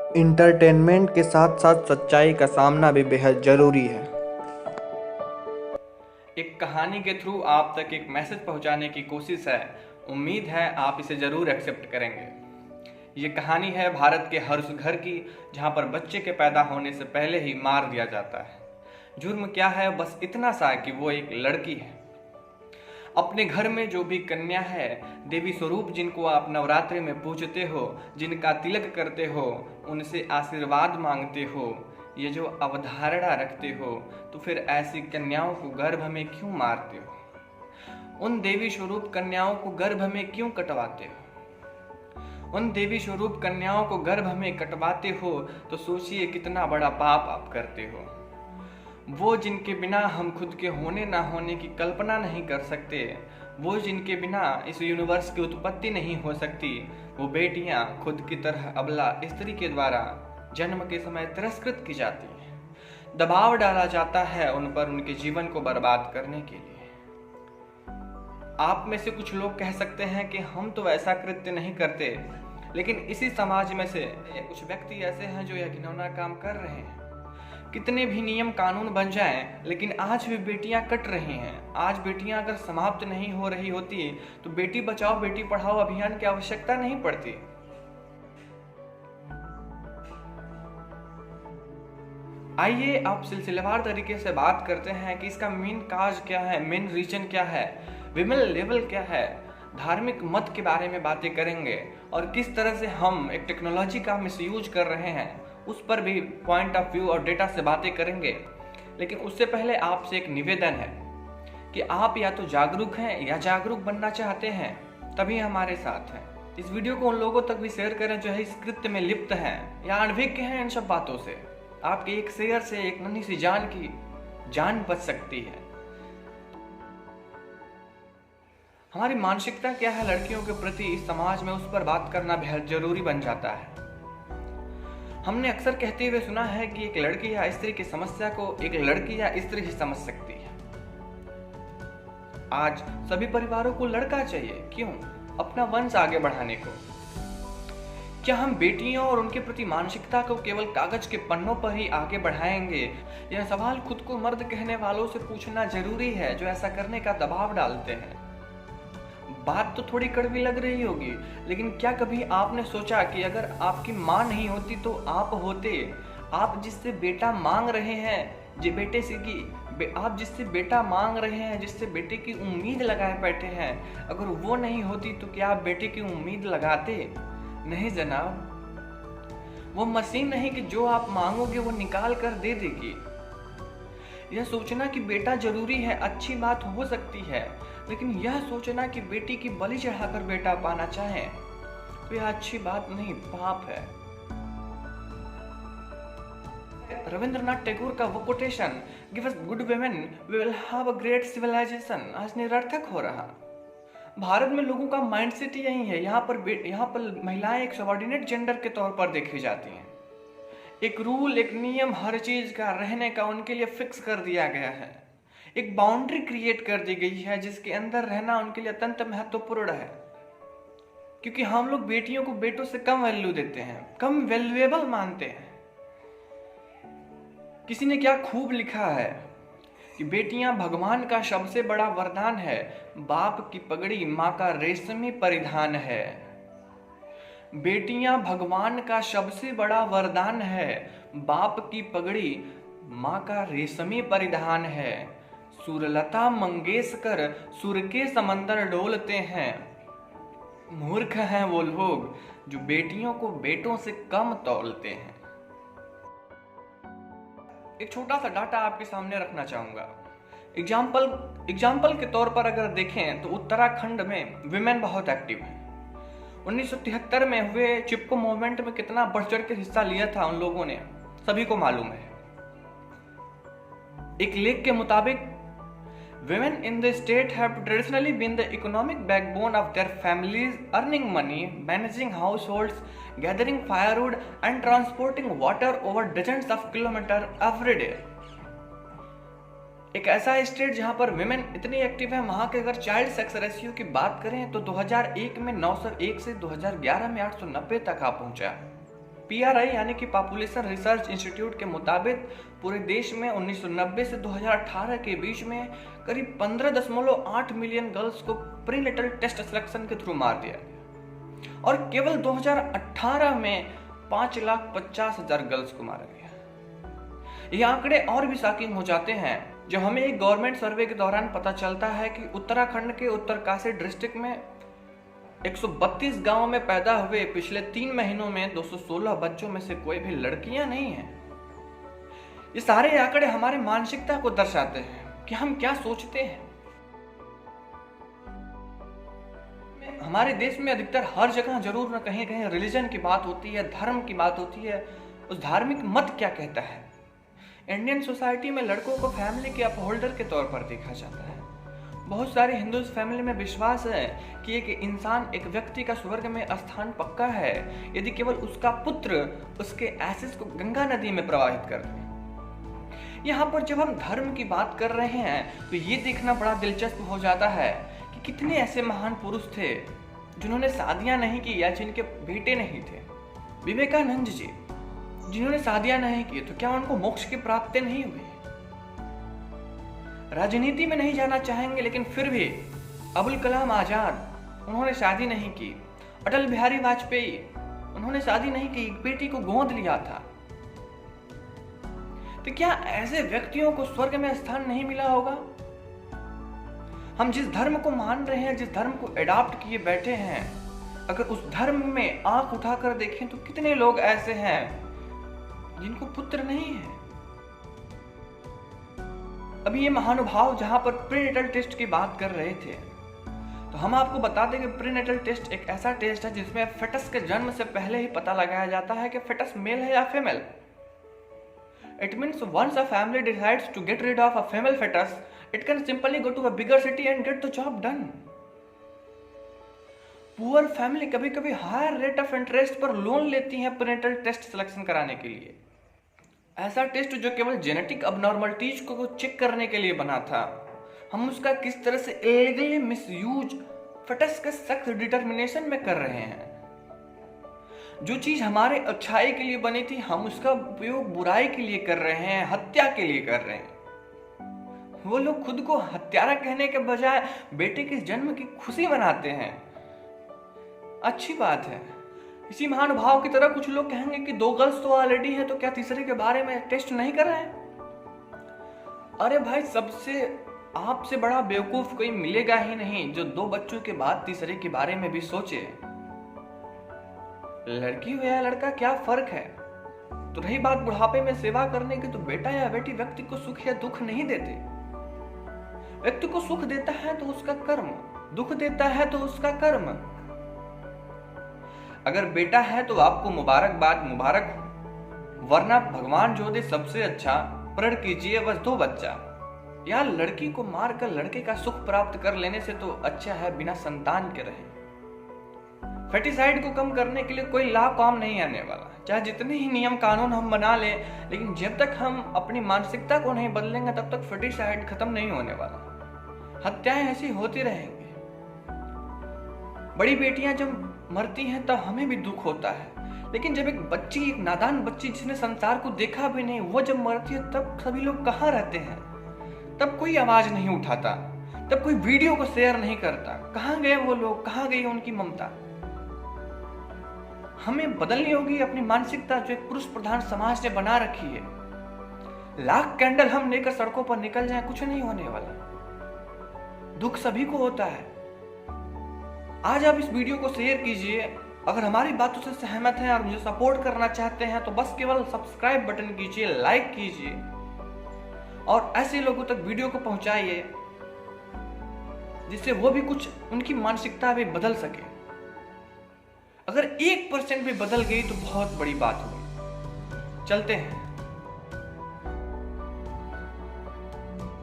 Entertainment के साथ साथ सच्चाई का सामना भी बेहद ज़रूरी है। एक कहानी के थ्रू आप तक एक मैसेज पहुंचाने की कोशिश है। उम्मीद है आप इसे ज़रूर एक्सेप्ट करेंगे। ये कहानी है भारत के हर उस घर की जहां पर बच्चे के पैदा होने से पहले ही मार दिया जाता है। जुर्म क्या है? बस इतना सा कि वो एक लड़की है। अपने घर में जो भी कन्या है, देवी स्वरूप जिनको आप नवरात्रि में पूजते हो, जिनका तिलक करते हो, उनसे आशीर्वाद मांगते हो, ये जो अवधारणा रखते हो, तो फिर ऐसी कन्याओं को गर्भ में क्यों मारते हो? उन देवी स्वरूप कन्याओं को गर्भ में क्यों कटवाते हो? उन देवी स्वरूप कन्याओं को गर्भ में कटवाते हो तो सोचिए कितना बड़ा पाप आप करते हो। वो जिनके बिना हम खुद के होने ना होने की कल्पना नहीं कर सकते, वो जिनके बिना इस यूनिवर्स की उत्पत्ति नहीं हो सकती, वो बेटियां खुद की तरह अबला स्त्री के द्वारा जन्म के समय तिरस्कृत की जाती हैं। दबाव डाला जाता है उन पर उनके जीवन को बर्बाद करने के लिए। आप में से कुछ लोग कह सकते हैं कि हम तो ऐसा कृत्य नहीं करते, लेकिन इसी समाज में से कुछ व्यक्ति ऐसे हैं जो यह घिनौना काम कर रहे हैं। कितने भी नियम कानून बन जाएं, लेकिन आज भी बेटियां कट रही हैं। आज बेटियां अगर समाप्त नहीं हो रही होती तो बेटी बचाओ बेटी पढ़ाओ अभियान की आवश्यकता नहीं पड़ती। आइए आप सिलसिलेवार तरीके से बात करते हैं कि इसका मेन काज क्या है, मेन रीजन क्या है, विमेन लेवल क्या है, धार्मिक मत के बारे में बातें करेंगे और किस तरह से हम एक टेक्नोलॉजी का मिसयूज कर रहे हैं उस पर भी पॉइंट ऑफ व्यू और डेटा से बातें करेंगे। लेकिन उससे पहले आपसे एक निवेदन है कि आप या तो जागरूक हैं या जागरूक बनना चाहते हैं, तभी हमारे साथ हैं। इस वीडियो को उन लोगों तक भी शेयर करें जो है इस कृत्य में लिप्त हैं या अनभिज्ञ हैं इन सब बातों से। आपके एक शेयर से एक नन्ही सी जान की जान बच सकती है। हमारी मानसिकता क्या है लड़कियों के प्रति इस समाज में, उस पर बात करना बेहद जरूरी बन जाता है। हमने अक्सर कहते हुए सुना है कि एक लड़की या स्त्री की समस्या को एक लड़की या स्त्री ही समझ सकती है। आज सभी परिवारों को लड़का चाहिए, क्यों? अपना वंश आगे बढ़ाने को। क्या हम बेटियों और उनके प्रति मानसिकता को केवल कागज के पन्नों पर ही आगे बढ़ाएंगे? यह सवाल खुद को मर्द कहने वालों से पूछना जरूरी है जो ऐसा करने का दबाव डालते हैं। बात तो थोड़ी कड़वी लग रही होगी, लेकिन क्या कभी आपने सोचा कि अगर आपकी माँ नहीं होती तो आप होते? आप जिससे बेटा मांग रहे हैं, आप जिससे बेटा मांग रहे हैं, जिससे बेटे की उम्मीद लगाए बैठे हैं, अगर वो नहीं होती तो क्या आप बेटे की उम्मीद लगाते? नहीं जनाब। वो मशीन नहीं कि जो आप मांगोगे वो निकाल कर दे देगी। यह सोचना कि बेटा जरूरी है अच्छी बात हो सकती है, लेकिन यह सोचना कि बेटी की बलि चढ़ाकर बेटा पाना चाहें तो यह अच्छी बात नहीं, पाप है। रविंद्रनाथ टैगोर का वो quotation, give us good women we will have a great civilisation, आज निरर्थक हो रहा। भारत में लोगों का माइंडसेट यही है। यहाँ पर महिलाएं एक सबऑर्डिनेट जेंडर के तौर पर देखी जाती हैं। एक रूल, एक नियम हर चीज का रहने का उनके लिए फिक्स कर दिया गया है। एक बाउंड्री क्रिएट कर दी गई है जिसके अंदर रहना उनके लिए अत्यंत महत्वपूर्ण है। क्योंकि हम लोग बेटियों को बेटों से कम वैल्यू देते हैं, कम वैल्यूएबल मानते हैं। किसी ने क्या खूब लिखा है कि बेटियां भगवान का सबसे बड़ा वरदान है, बाप की पगड़ी माँ का रेशमी परिधान है। बेटियां भगवान का सबसे बड़ा वरदान है, बाप की पगड़ी माँ का रेशमी परिधान है। सुरलता मंगेशकर सुर के समंदर डोलते हैं। मूर्ख हैं वो लोग जो बेटियों को बेटों से कम तौलते हैं। एक छोटा सा डाटा आपके सामने रखना चाहूंगा। एग्जाम्पल के तौर पर अगर देखें तो उत्तराखंड में विमेन बहुत एक्टिव है। 1973 में हुए चिपको मूवमेंट में कितना बढ़ चढ़ के हिस्सा लिया था उन लोगों ने, सभी को मालूम है। एक लेख के मुताबिक women in the state have traditionally been the economic backbone of their families, earning money, managing households, gathering firewood and transporting water over dozens of kilometers every day. एक ऐसा स्टेट जहां पर विमेन इतनी एक्टिव है, वहां के अगर child sex ratio की बात करें तो 2001 में 901 से 2011 में 890 तक आ पहुंचा। PRI यानी कि पॉपुलेशन रिसर्च इंस्टीट्यूट के मुताबिक पूरे देश में 1990 से 2018 के बीच में करीब 15.8 मिलियन गर्ल्स को प्रीनेटल टेस्ट सिलेक्शन के थ्रू मार दिया गया और केवल 2018 में 5,50,000 गर्ल्स को मारा गया। ये आंकड़े और भी शॉकिंग हो जाते हैं जब हमें एक गवर्नमेंट सर्वे के दौरान पता चलता है कि उत्तराखंड के उत्तरकाशी डिस्ट्रिक्ट में 132 गांवों में पैदा हुए पिछले 3 महीनों में 216 बच्चों में से कोई भी लड़कियां नहीं हैं। ये सारे आंकड़े हमारी मानसिकता को दर्शाते हैं कि हम क्या सोचते हैं। हमारे देश में अधिकतर हर जगह जरूर न कहीं कहीं रिलीजन की बात होती है, धर्म की बात होती है। उस धार्मिक मत क्या कहता है? इंडियन सोसाइटी में लड़कों को फैमिली के अपहोल्डर के तौर पर देखा जाता है। बहुत सारे हिंदू फैमिली में विश्वास है कि एक इंसान, एक व्यक्ति का स्वर्ग में स्थान पक्का है यदि केवल उसका पुत्र उसके एसेस को गंगा नदी में प्रवाहित कर दे। यहाँ पर जब हम धर्म की बात कर रहे हैं तो ये देखना बड़ा दिलचस्प हो जाता है कि कितने ऐसे महान पुरुष थे जिन्होंने शादियां नहीं की या जिनके बेटे नहीं थे। विवेकानंद जी जिन्होंने शादियां नहीं की, तो क्या उनको मोक्ष की प्राप्ति नहीं हुई? राजनीति में नहीं जाना चाहेंगे लेकिन फिर भी अबुल कलाम आजाद, उन्होंने शादी नहीं की। अटल बिहारी वाजपेयी, उन्होंने शादी नहीं की, बेटी को गोद लिया था। तो क्या ऐसे व्यक्तियों को स्वर्ग में स्थान नहीं मिला होगा? हम जिस धर्म को मान रहे हैं, जिस धर्म को एडॉप्ट किए बैठे हैं, अगर उस धर्म में आंख उठाकर देखें तो कितने लोग ऐसे हैं जिनको पुत्र नहीं है। अभी ये महानुभाव जहां पर प्रीनेटल टेस्ट की बात कर रहे थे, तो हम आपको बता दें कि प्रीनेटल टेस्ट एक ऐसा टेस्ट है जिसमें फेटस के जन्म से पहले ही पता लगाया जाता है कि फेटस मेल है या female. It means once a family decides to get rid of a female foetus, it can simply go to a bigger city and get the job done. Poor family कभी कभी higher rate of interest पर loan लेती है prenatal test selection कराने के लिए। ऐसा test जो केवल जेनेटिक अबनॉर्मलिटीज को चेक करने के लिए बना था, हम उसका किस तरह से इलीगली मिसयूज फेटस के सेक्स डिटरमिनेशन में कर रहे हैं। जो चीज हमारे अच्छाई के लिए बनी थी, हम उसका उपयोग बुराई के लिए कर रहे हैं, हत्या के लिए कर रहे हैं। वो लोग खुद को हत्यारा कहने के बजाय बेटे के जन्म की खुशी मनाते हैं। अच्छी बात है। इसी महानुभाव की तरह कुछ लोग कहेंगे कि 2 गर्ल्स तो ऑलरेडी हैं, तो क्या तीसरे के बारे में टेस्ट नहीं कर रहे हैं? अरे भाई, सबसे आपसे बड़ा बेवकूफ कोई मिलेगा ही नहीं जो 2 बच्चों के बाद तीसरे के बारे में भी सोचे। लड़की हो या लड़का, क्या फर्क है? तो रही बात बुढ़ापे में सेवा करने की, तो बेटा या बेटी व्यक्ति को सुख या दुख नहीं देते। व्यक्ति को सुख देता है तो उसका कर्म, दुख देता है तो उसका कर्म। अगर बेटा है तो आपको मुबारकबाद, मुबारक हो, वरना भगवान जो दे सबसे अच्छा, प्रण कीजिए बस 2 बच्चा। या लड़की को मारकर लड़के का सुख प्राप्त कर लेने से तो अच्छा है बिना संतान के रहे। फेटिसाइड को कम करने के लिए कोई लाभ काम नहीं आने वाला। चाहे जितने ही नियम कानून हम बना लें, लेकिन जब तक हम अपनी मानसिकता को नहीं बदलेंगे तब तक फेटिसाइड खत्म नहीं होने वाला। हत्याएं ऐसी होती रहेंगी। बड़ी बेटियां जब मरती हैं तब हमें भी दुख होता है, लेकिन जब एक बच्ची, एक नादान बच्ची जिसने संसार को देखा भी नहीं, वो जब मरती है तब सभी लोग कहाँ रहते हैं? तब कोई आवाज नहीं उठाता, तब कोई वीडियो को शेयर नहीं करता। कहाँ गए वो लोग? कहाँ गई उनकी ममता? हमें बदलनी होगी अपनी मानसिकता जो एक पुरुष प्रधान समाज ने बना रखी है। लाख कैंडल हम लेकर सड़कों पर निकल जाएं, कुछ नहीं होने वाला। दुख सभी को होता है। आज आप इस वीडियो को शेयर कीजिए। अगर हमारी बातों से सहमत हैं और मुझे सपोर्ट करना चाहते हैं तो बस केवल सब्सक्राइब बटन कीजिए, लाइक कीजिए और ऐसे लोगों तक वीडियो को पहुंचाइए जिससे वो भी कुछ, उनकी मानसिकता भी बदल सके। अगर 1% भी बदल गई तो बहुत बड़ी बात होगी। चलते हैं।